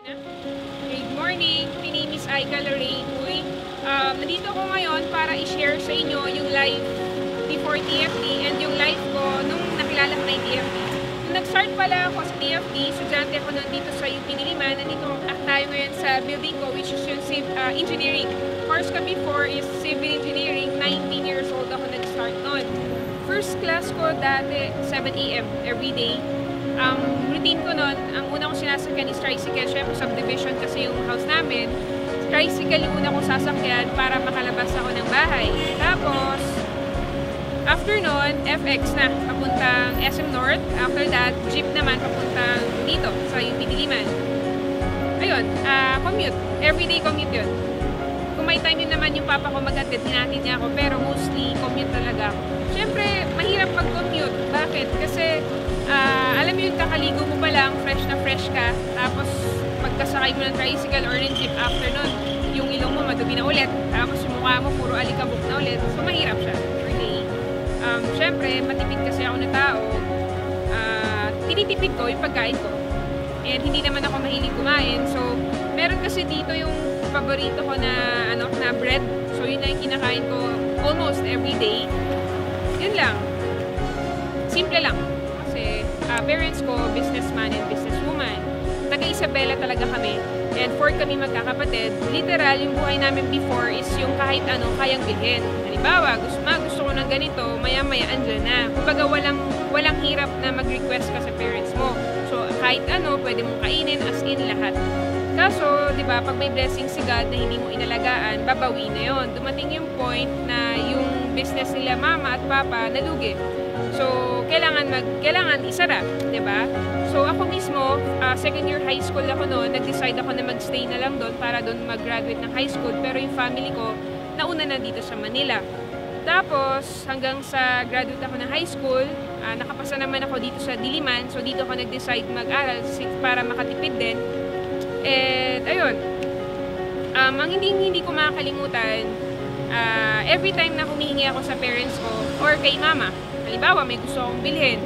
Good morning! My name is Aika Lorraine Uy. Nandito ako ngayon para i-share sa inyo yung life before TFT and yung life ko nung nakilala ko na yung TFT. Nung nag-start pala ako sa TFT, estudyante ako nandito sa UP Diliman. Nandito tayo ngayon sa building ko, which is yung engineering. Course ko before is civil engineering. 19 years old ako nag-start noon. First class ko dati, 7 AM every day. Ang routine ko nun, ang una kong sinasakyan is tricycle. Syempre, subdivision kasi yung house namin. Tricycle yung una kong sasakyan para makalabas ako ng bahay. Tapos, after nun, FX na, papuntang SM North. After that, jeep naman papuntang dito, sa UP Diliman. Ayun, commute. Everyday commute yun. Kung may time yun naman yung papa ko mag-attend, hinatid niya ako. Pero mostly, commute talaga ako. Syempre, mahirap pag-commute. Bakit? Kasi, alam mo yung kakaligo mo pa lang, fresh na fresh ka, tapos pagkasakay mo ng tricycle or ng jeep after nun, yung ilong mo madumi na ulit, tapos yung mukha mo puro alikabok na ulit, so mahirap siya per day. Syempre, matipid kasi ako na tao, tinitipid ko yung pagkain ko, and hindi naman ako mahilig kumain, so meron kasi dito yung paborito ko na, na bread, so yun na yung kinakain ko almost every day. Yun lang, simple lang. Parents ko, businessman and businesswoman. Taga Isabela talaga kami. And 4 kami magkakapatid. Literal, yung buhay namin before is yung kahit ano, kayang bilhin. Halimbawa, gusto ko ng ganito, maya-maya andyan na. Kumbaga, walang hirap na mag-request ka sa parents mo. So, kahit ano, pwede mong kainin as in lahat. Kaso, di ba, pag may blessing si God na hindi mo inalagaan, babawi na yon. Dumating yung point na yung business nila mama at papa nalugi. So, kailangan isara, di ba? So, ako mismo, second year high school ako noon, nag-decide ako na mag-stay na lang doon para doon mag-graduate ng high school. Pero yung family ko, nauna na dito sa Manila. Tapos, hanggang sa graduate ako ng high school, nakapasa naman ako dito sa Diliman. So, dito ako nag-decide mag-aral para makatipid din. And, ayun. Ang hindi ko makakalimutan, every time na humihingi ako sa parents ko or kay mama, halimbawa, may gusto akong bilhin.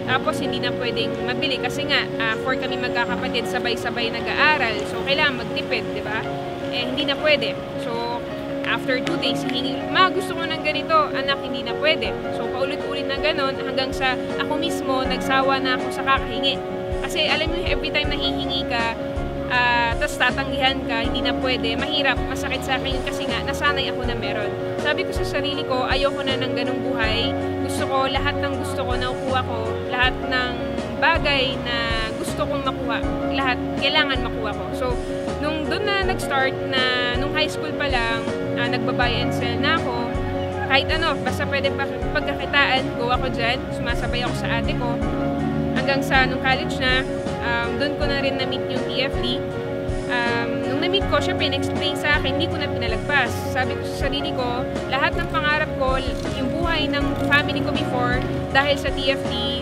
Tapos, hindi na pwedeng mabili. Kasi nga, 4 kami magkakapatid, sabay-sabay nag-aaral. So, kailangan magtipid, di ba? Eh, hindi na pwede. So, after 2 days, hihingi, gusto ko ng ganito. Anak, hindi na pwede. So, paulit-ulit na ganon, hanggang sa ako mismo, nagsawa na ako sa kakahingi. Kasi, alam mo, every time na hihingi ka, tapos tatanggihan ka, hindi na pwede, mahirap, masakit sa akin kasi nga, nasanay ako na meron. Sabi ko sa sarili ko, ayoko na ng ganong buhay. Gusto ko, lahat ng gusto ko, nakukuha ko. Lahat ng bagay na gusto kong makuha, lahat, kailangan makuha ko. So, nung doon na nag-start na, nung high school pa lang, nagbabuy and sell na ako, kahit ano, basta pwede pagkakitaan, go ako dyan, sumasabay ako sa ate ko. Hanggang sa nung college na, doon ko na rin na-meet yung TFT. Nung na-meet ko, syempre, in-explain sa akin, hindi ko na pinalagpas. Sabi ko sa sarili ko, lahat ng pangarap ko, yung buhay ng family ko before, dahil sa TFT,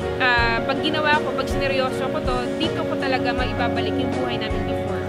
pag ginawa ko, pag sineryoso ko to, dito ko talaga maibabalik yung buhay namin before.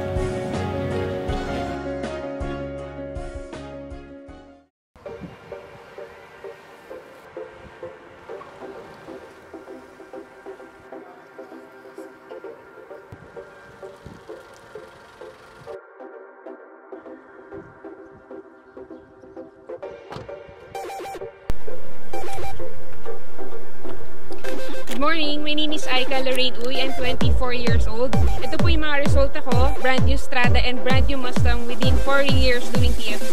Good morning! My name is Aika Lorraine Uy. I'm 24 years old. Ito po yung mga resulta ko, brand new Strada and brand new Mustang within 4 years doing TFT.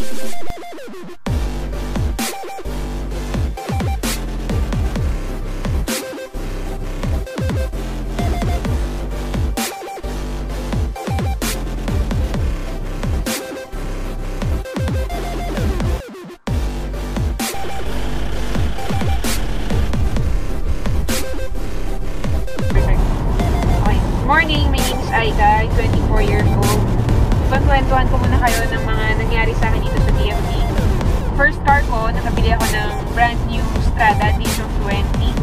Morning, my name is Aika, 24 years old. Pagkwentuhan ko muna kayo ng mga nangyari sa akin dito sa TFT. First car ko, nakabili ako ng brand new Strada Edition 20.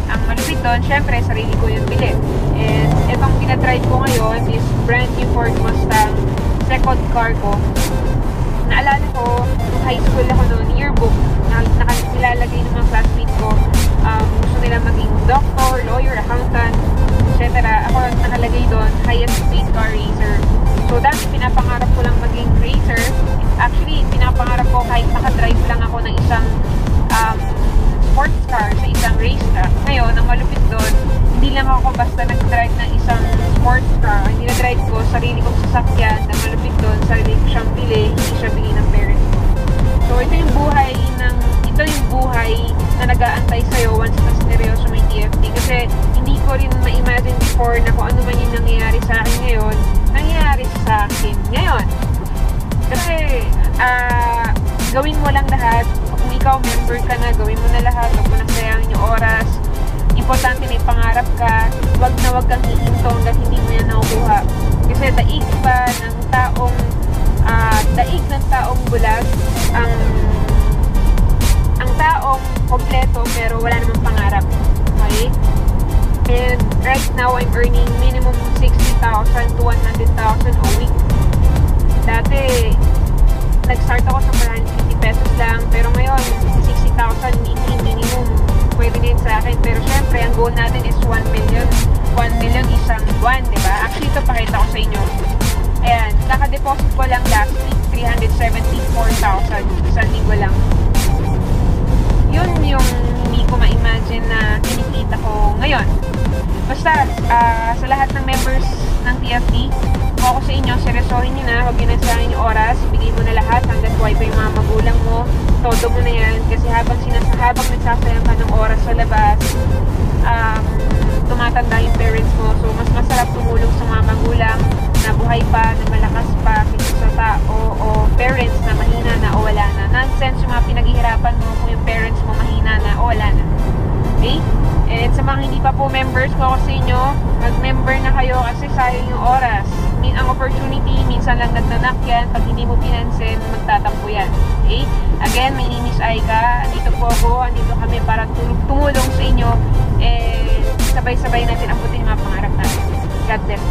Ang malupit doon, syempre, sarili ko yung bili. And itong pinadrive ko ngayon is brand new Ford Mustang, second car ko. Naalala ko, nung high school ako noon, yearbook, nilalagay ng mga classmates ko, gusto nila maging doctor, lawyer, accountant, etc. Ako nakalagay doon, highest paid car racer. So, dati pinapangarap ko lang maging racer. Actually, pinapangarap ko kahit nakadrive lang ako ng isang sports car sa isang racetrack. Ngayon, ang malupit doon, hindi lang ako basta nag-drive ng isang sports car. Hindi na-drive ko, sarili kong sasakyan. Ang malupit doon, sarili ko siyang bili, hindi siya bili ng parents ko. So, ito yung buhay na nag-aantay sa'yo once na sineryoso may TFT. Kasi, hindi ko rin ma-imagine before na kung ano man yung nangyayari sa akin ngayon, nangyayari sa akin ngayon. Kasi, gawin mo lang lahat. Kung ikaw member ka na, gawin mo na lahat. Huwag mo nang sayangin yung oras. Importante na ipangarap ka. Huwag na huwag kang hihinto hanggang hindi mo yan nakukuha. Kasi daig pa ng taong bulag ang taong kompleto pero wala namang pangarap. Okay? And right now, I'm earning minimum 60,000 to 100,000 a week. Dati, nag-start ako sa 150 pesos lang, pero ngayon, 60,000 weekly minimum. Pwede din sa akin. Pero syempre, ang goal natin is 1 million. 1 million isang buwan, diba? Actually, ito pakita ko sa inyo. Ayan, kaka-deposit ko lang last week, 374,000. Isang linggo lang. Yun yung hindi ko ma-imagine na kinikita ko ngayon. Basta, sa lahat ng members ng TFT, kung ako sa inyo, seryosohin nyo na, huwag nyo na sayangin yung oras, ibigay mo na lahat hanggang buhay pa yung mga magulang mo, todo mo na yan, kasi habang nagsasayang ka ng oras sa labas, tumatanda yung parents mo, so mas masarap tumulong sa mga magulang na buhay pa, na malakas pa, kaysa sa tao o parents na mahina na o wala na. Nonsense yung mga pinaghihirapan mo kung yung parents mo mahina na o wala na. Okay? And sa mga hindi pa po members ko ako sa inyo, mag-member na kayo kasi sayang yung oras. Ang opportunity, minsan lang nagnanak yan. Pag hindi mo pinansin, magtatampo yan. Okay? Again, my name is Aika. Andito po ako. Andito kami para tumulong sa inyo. And sabay-sabay natin amputin yung mga pangarap natin. God bless.